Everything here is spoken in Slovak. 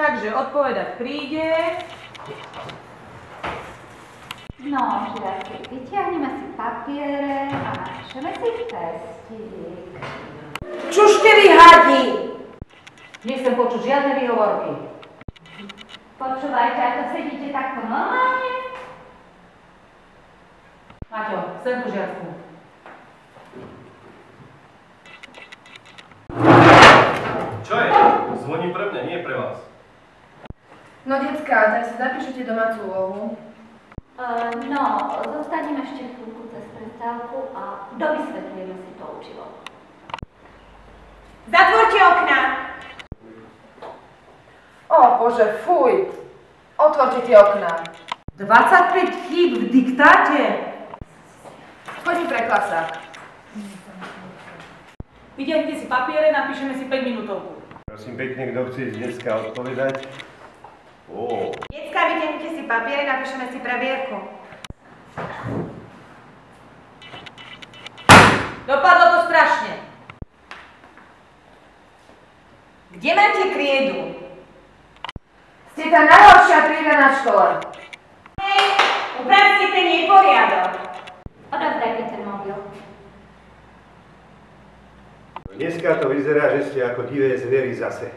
Takže odpovedať príde. No, žiaci, vyťahneme si papiere a napíšeme si testík. Čušte vy hadi! Nechcem počuť žiadne výhovorky. Počúvajte, ako sedíte takto normálne? Maťo, sem tú žiacku. Čo je? Zvoní pre mňa, nie pre vás. No decká, tak si zapíšete domácu úlohu. No, zostaneme ešte chvíľku cez prestávku a dovysvetlíme si to učivo. Zatvorte okna! Ó bože, fuj! Otvorte tie okná. 25 chýb v diktáte? Chodí pre klasák. Vyťahnite si papiere, napíšeme si 5 minútovku. Prosím pekne, kto chce dneska odpovedať? Decká, vyťahnite si papiere, napíšeme si previerku. Dopadlo to strašne. Kde máte kriedu? Ste tá najhoršia trieda na škole. Hej, upravte ten neporiadok. Odovzdajte ten mobil. Dneska to vyzerá, že ste ako divé zvery zase.